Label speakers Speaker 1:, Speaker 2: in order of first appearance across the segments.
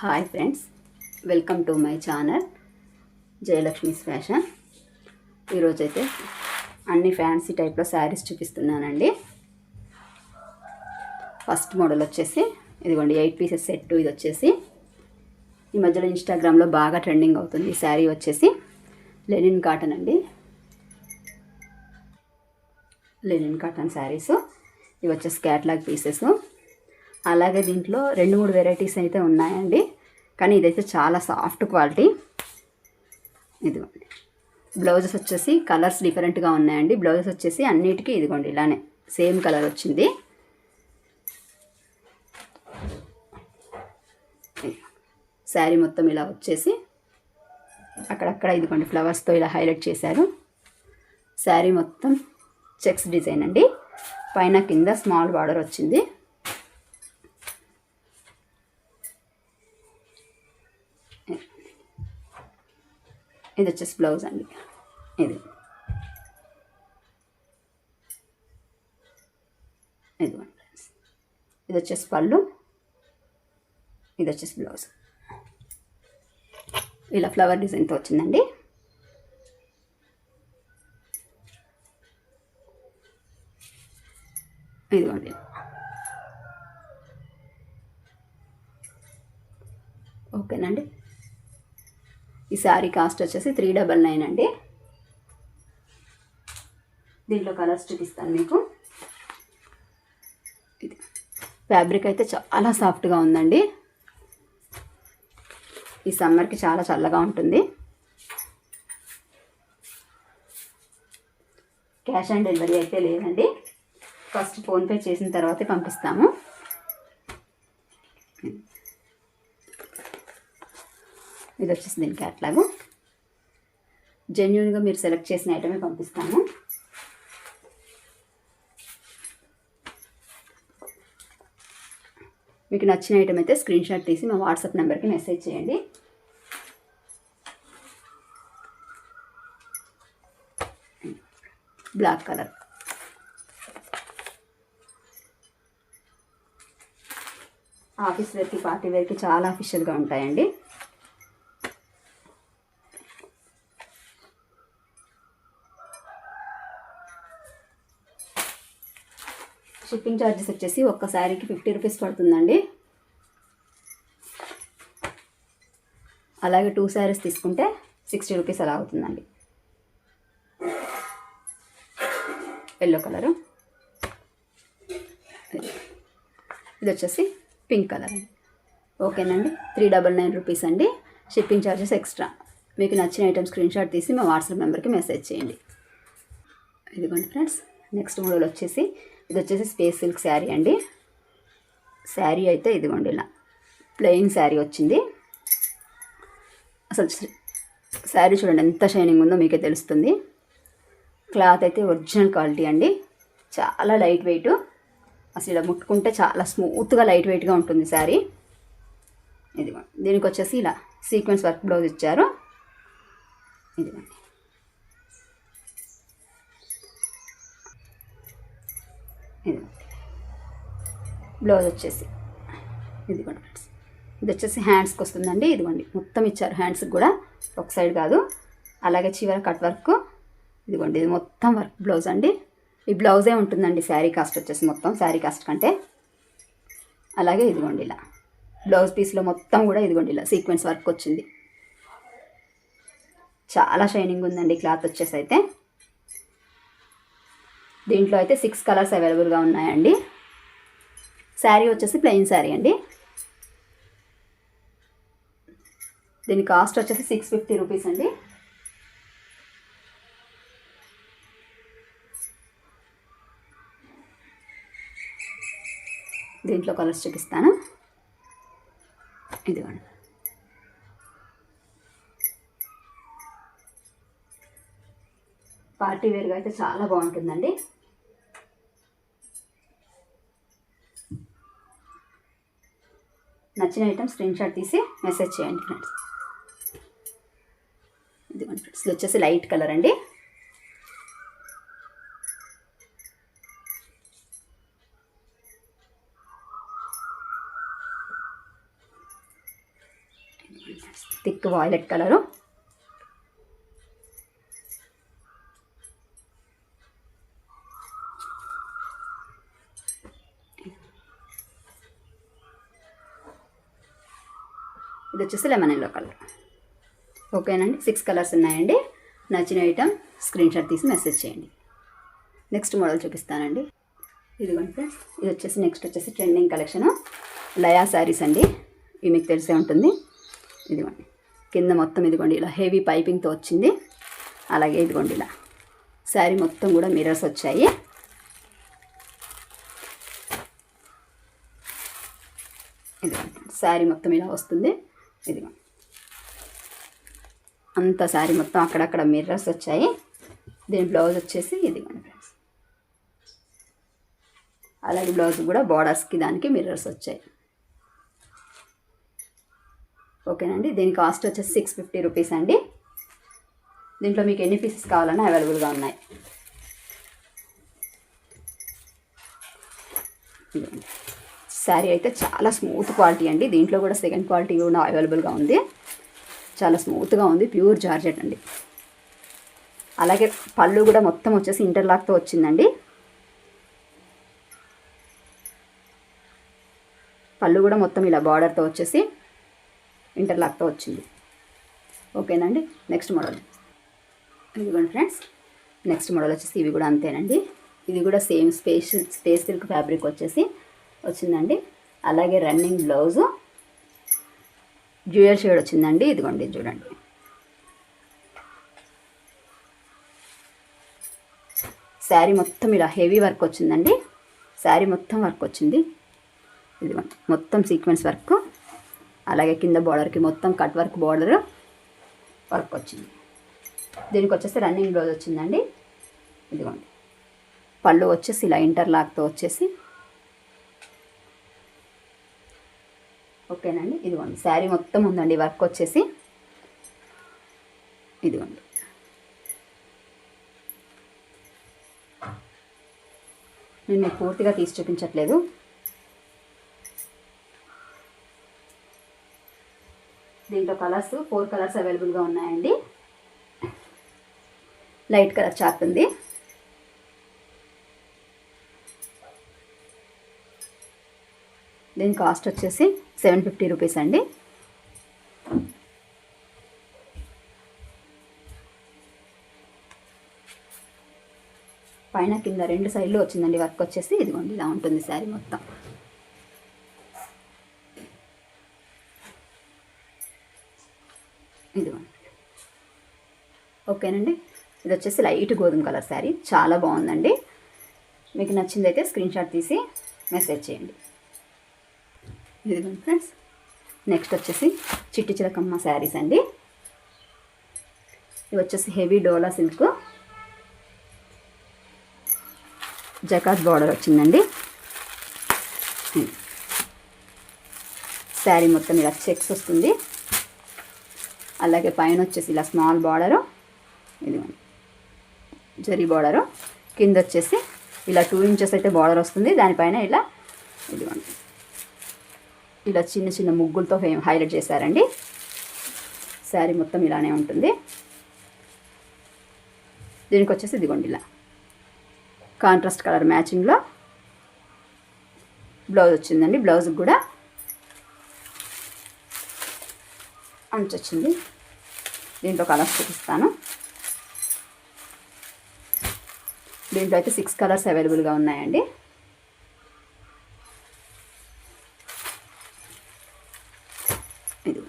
Speaker 1: Hi friends, welcome to my channel Jayalakshmi's fashion. ఈరోజైతే అన్ని fancy టైప్లో శారీస్ చూపిస్తున్నానండి. ఫస్ట్ మోడల్ వచ్చేసి ఇదిగోండి 8 పీసెస్ సెట్. ఇది వచ్చేసి ఈ మధ్యలో ఇన్స్టాగ్రామ్లో బాగా ట్రెండింగ్ అవుతుంది. ఈ శారీ వచ్చేసి లెనిన్ కాటన్ అండి. లెనిన్ కాటన్ శారీస్ ఇవి వచ్చేసి క్యాట్లాగ్ పీసెస్. అలాగే దీంట్లో 2-3 వెరైటీస్ అయితే ఉన్నాయండి, కానీ ఇదైతే చాలా సాఫ్ట్ క్వాలిటీ. ఇదిగోండి బ్లౌజెస్ వచ్చేసి కలర్స్ డిఫరెంట్గా ఉన్నాయండి. బ్లౌజెస్ వచ్చేసి అన్నిటికీ ఇదిగోండి ఇలానే సేమ్ కలర్ వచ్చింది. శారీ మొత్తం ఇలా వచ్చేసి అక్కడక్కడ ఇదిగోండి ఫ్లవర్స్తో ఇలా హైలైట్ చేశారు. శారీ మొత్తం చెక్స్ డిజైన్ అండి. పైన కింద స్మాల్ బార్డర్ వచ్చింది. ఇది వచ్చేసి బ్లౌజ్ అండి. ఇది ఇది వచ్చేసి పళ్ళు, ఇది వచ్చేసి బ్లౌజ్. ఇలా ఫ్లవర్ డిజైన్తో వచ్చిందండి. ఇదిగోండి ఓకేనండి. ఈ శారీ కాస్ట్ వచ్చేసి 399 అండి. దీంట్లో కలర్స్ చూపిస్తాను మీకు. ఇది ఫ్యాబ్రిక్ అయితే చాలా సాఫ్ట్గా ఉందండి. ఈ సమ్మర్కి చాలా చల్లగా ఉంటుంది. క్యాష్ ఆన్ డెలివరీ అయితే లేదండి. ఫస్ట్ ఫోన్పే చేసిన తర్వాతే పంపిస్తాము. ఇది వచ్చేసి దీని క్యాట్లాగ్. జెన్యూన్గా మీరు సెలెక్ట్ చేసిన ఐటమే పంపిస్తాము. మీకు నచ్చిన ఐటమ్ అయితే స్క్రీన్ షాట్ తీసి మా వాట్సాప్ నెంబర్కి మెసేజ్ చేయండి. Black colour. ఆఫీస్ వేర్కి, పార్టీ వేర్కి చాలా అఫీషియల్గా ఉంటాయండి. షిప్పింగ్ ఛార్జెస్ వచ్చేసి ఒక్క శారీకి 50 రూపీస్ పడుతుందండి. అలాగే 2 శారీస్ తీసుకుంటే 60 రూపీస్ అలా అవుతుందండి. Yellow colour. ఇది వచ్చేసి పింక్ కలర్ అండి. ఓకేనండి. 399 రూపీస్ అండి. Shipping charges extra. మీకు నచ్చిన ఐటమ్ స్క్రీన్ షాట్ తీసి మా వాట్సాప్ నెంబర్కి మెసేజ్ చేయండి. ఇదిగోండి ఫ్రెండ్స్, నెక్స్ట్ మోడల్ వచ్చేసి ఇది వచ్చేసి స్పేస్ సిల్క్ శారీ అండి. శారీ అయితే ఇదిగోండి ఇలా ప్లెయిన్ శారీ వచ్చింది. అసలు శారీ చూడండి ఎంత షైనింగ్ ఉందో మీకే తెలుస్తుంది. క్లాత్ అయితే ఒరిజినల్ క్వాలిటీ అండి. చాలా లైట్ వెయిట్. అసలు ఇలా ముట్టుకుంటే చాలా స్మూత్గా లైట్ వెయిట్గా ఉంటుంది శారీ. ఇదిగోండి దీనికి వచ్చేసి ఇలా సీక్వెన్స్ వర్క్ బ్లౌజ్ ఇచ్చారు. ఇదిగోండి ఇది బ్లౌజ్ వచ్చేసి ఇదిగోండి ఫ్రెండ్స్. ఇది వచ్చేసి హ్యాండ్స్కి వస్తుందండి. ఇదిగోండి మొత్తం ఇచ్చారు హ్యాండ్స్కి కూడా, ఒక సైడ్ కాదు. అలాగే చివర కట్ వర్క్. ఇదిగోండి ఇది మొత్తం వర్క్ బ్లౌజ్ అండి. ఈ బ్లౌజే ఉంటుందండి శారీ కాస్ట్ వచ్చేసి మొత్తం శారీ కాస్ట్ కంటే. అలాగే ఇదిగోండి ఇలా బ్లౌజ్ పీస్లో మొత్తం కూడా ఇదిగోండి ఇలా సీక్వెన్స్ వర్క్ వచ్చింది. చాలా షైనింగ్ ఉందండి క్లాత్ వచ్చేసి అయితే. దీంట్లో అయితే 6 కలర్స్ అవైలబుల్గా ఉన్నాయండి. శారీ వచ్చేసి ప్లెయిన్ శారీ అండి. దీని కాస్ట్ వచ్చేసి 650 రూపీస్ అండి. దీంట్లో కలర్స్ చూపిస్తాను. ఇదిగోండి పార్టీ వేర్గా అయితే చాలా బాగుంటుందండి. నచ్చిన ఐటమ్ స్క్రీన్ షాట్ తీసి మెసేజ్ చేయండి ఫ్రెండ్స్. ఇదిగోండి ఫ్రెండ్స్, ఇది వచ్చేసి లైట్ కలర్ అండి. Thick violet colour. ఇది వచ్చేసి లెమన్ ఎల్లో కలర్. ఓకేనండి, 6 కలర్స్ ఉన్నాయండి. నచ్చిన ఐటమ్ స్క్రీన్ షాట్ తీసి మెసేజ్ చేయండి. నెక్స్ట్ మోడల్ చూపిస్తానండి. ఇదిగోండి ఫ్రెండ్స్, ఇది వచ్చేసి నెక్స్ట్ వచ్చేసి ట్రెండింగ్ కలెక్షన్ లయా శారీస్ అండి. ఇవి మీకు తెలిసే ఉంటుంది. ఇదిగోండి కింద మొత్తం ఇదిగోండి ఇలా హెవీ పైపింగ్తో వచ్చింది. అలాగే ఇదిగోండి ఇలా శారీ మొత్తం కూడా మిర్రర్స్ వచ్చాయి. ఇదిగోండి శారీ మొత్తం ఇలా వస్తుంది. ఇదిగోండి అంత శారీ మొత్తం అక్కడక్కడ మిర్రర్స్ వచ్చాయి. దీని బ్లౌజ్ వచ్చేసి ఇదిగోండి ఫ్రెండ్స్. అలాగే బ్లౌజ్ కూడా బార్డర్స్కి దానికి మిర్రర్స్ వచ్చాయి. ఓకేనండి, దీని కాస్ట్ వచ్చేసి 650 రూపీస్ అండి. దీంట్లో మీకు ఎన్ని పీసెస్ కావాలన్నా అవైలబుల్గా ఉన్నాయి. శారీ అయితే చాలా స్మూత్ క్వాలిటీ అండి. దీంట్లో కూడా సెకండ్ క్వాలిటీ కూడా అవైలబుల్గా ఉంది. చాలా స్మూత్గా ఉంది, ప్యూర్ జార్జెట్ అండి. అలాగే పళ్ళు కూడా మొత్తం వచ్చేసి ఇంటర్లాక్తో వచ్చిందండి. పళ్ళు కూడా మొత్తం ఇలా బార్డర్తో వచ్చేసి ఇంటర్లాక్తో వచ్చింది. ఓకేనండి, నెక్స్ట్ మోడల్ ఇదిగోండి ఫ్రెండ్స్. నెక్స్ట్ మోడల్ వచ్చేసి ఇవి కూడా అంతేనండి. ఇది కూడా సేమ్ స్పేస్ సిల్క్ ఫ్యాబ్రిక్ వచ్చేసి వచ్చిందండి. అలాగే రన్నింగ్ బ్లౌజు డ్యూయల్ షేడ్ వచ్చిందండి. ఇదిగోండి చూడండి. శారీ మొత్తం ఇలా హెవీ వర్క్ వచ్చిందండి. శారీ మొత్తం వర్క్ వచ్చింది. ఇదిగోండి మొత్తం సీక్వెన్స్ వర్క్. అలాగే కింద బార్డర్కి మొత్తం కట్ వర్క్ బార్డర్ వర్క్ వచ్చింది. దీనికి వచ్చేసి రన్నింగ్ బ్లౌజ్ వచ్చిందండి. ఇదిగోండి పళ్ళు వచ్చేసి ఇలా ఇంటర్లాక్తో వచ్చేసి. ఓకేనండి, ఇదిగోండి శారీ మొత్తం ఉందండి వర్క్ వచ్చేసి. ఇదిగోండి నేను మీకు పూర్తిగా తీసి చూపించట్లేదు. దీంట్లో కలర్స్ 4 కలర్స్ అవైలబుల్గా ఉన్నాయండి. లైట్ కలర్ చార్ట్ ఉంది. దీని కాస్ట్ వచ్చేసి 750 రూపీస్ అండి. పైన కింద 2 సైడ్లు వచ్చిందండి వర్క్ వచ్చేసి. ఇదిగోండి ఇలా ఉంటుంది శారీ మొత్తం. ఇదిగోండి. ఓకేనండి, ఇది వచ్చేసి లైట్ గోధుమ కలర్ శారీ. చాలా బాగుందండి. మీకు నచ్చిందైతే స్క్రీన్ షాట్ తీసి మెసేజ్ చేయండి. ఇదిగోండి ఫ్రెండ్స్, నెక్స్ట్ వచ్చేసి చిట్టి చిలకమ్మ శారీస్ అండి. ఇవి వచ్చేసి హెవీ డోలా సిల్క్ జకాత్ బార్డర్ వచ్చిందండి. శారీ మొత్తం ఇలా చెక్స్ వస్తుంది. అలాగే పైన వచ్చేసి ఇలా స్మాల్ బార్డరు, ఇదిగోండి జరీ బార్డరు. కింద వచ్చేసి ఇలా 2 ఇంచెస్ అయితే బార్డర్ వస్తుంది. దానిపైన ఇలా ఇదిగోండి ఇలా చిన్న చిన్న ముగ్గులతో హైలైట్ చేశారండి. శారీ మొత్తం ఇలానే ఉంటుంది. దీనికి వచ్చేసి ఇదిగోండి ఇలా కాంట్రాస్ట్ కలర్ మ్యాచింగ్లో బ్లౌజ్ వచ్చిందండి. బ్లౌజ్కి కూడా అంచు వచ్చింది. దీంట్లో కలర్స్ చూపిస్తాను. దీంట్లో అయితే 6 కలర్స్ అవైలబుల్గా ఉన్నాయండి. ఇది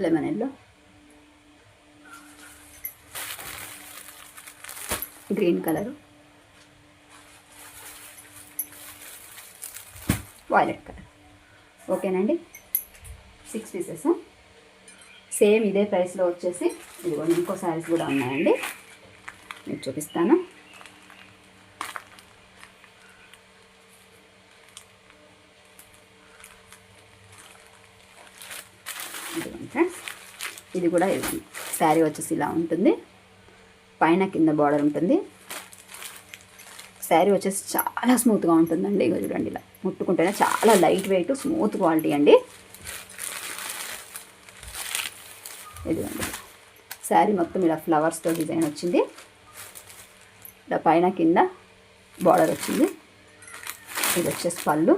Speaker 1: lemon yellow, green colour, violet colour. ఓకేనండి, 6 పీసెస్. సేమ్ ఇదే ప్రైస్లో వచ్చేసి ఇదిగోండి ఇంకో శారీస్ కూడా ఉన్నాయండి, మీకు చూపిస్తాను. ఇదిగోండి ఫ్రెండ్స్, ఇది కూడా ఇదిగోండి. శారీ వచ్చేసి ఇలా ఉంటుంది, పైన కింద బార్డర్ ఉంటుంది. శారీ వచ్చేసి చాలా స్మూత్గా ఉంటుందండి. ఇగో చూడండి, ఇలా ముట్టుకుంటేనే చాలా లైట్ వెయిట్ స్మూత్ క్వాలిటీ అండి. ఇదిగోండి, శారీ మొత్తం ఇలా ఫ్లవర్స్తో డిజైన్ వచ్చింది. ఇలా పైన కింద బార్డర్ వచ్చింది. ఇది వచ్చేసి పళ్ళు.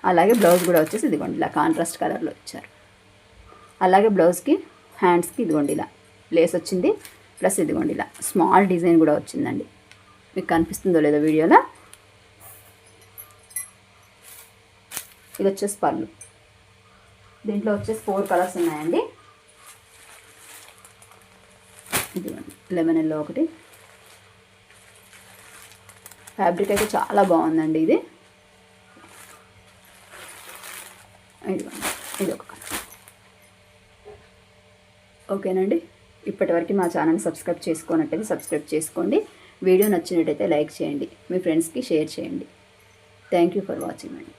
Speaker 1: అలాగే బ్లౌజ్ కూడా వచ్చేసి ఇదిగోండి ఇలా కాంట్రాస్ట్ కలర్లో ఇచ్చారు. అలాగే బ్లౌజ్కి హ్యాండ్స్కి ఇదిగోండి ఇలా లేస్ వచ్చింది. ప్లస్ ఇదిగోండి ఇలా స్మాల్ డిజైన్ కూడా వచ్చిందండి. మీకు కనిపిస్తుందో లేదో వీడియోలో. ఇది వచ్చేసి పళ్ళు. దీంట్లో వచ్చేసి 4 కలర్స్ ఉన్నాయండి. ఇదిగోండి లెమన్ ఎల్లో ఒకటి. ఫ్యాబ్రిక్ అయితే చాలా బాగుందండి ఇది. ఇదిగోండి, ఇది ఒక కలర్. ఓకేనండి, ఇప్పటివరకు మా ఛానల్ సబ్స్క్రైబ్ చేసుకోనట్టయితే సబ్స్క్రైబ్ చేసుకోండి. వీడియో నచ్చినట్టయితే లైక్ చేయండి, మీ ఫ్రెండ్స్కి షేర్ చేయండి. థ్యాంక్ యూ ఫర్ వాచింగ్ అండి.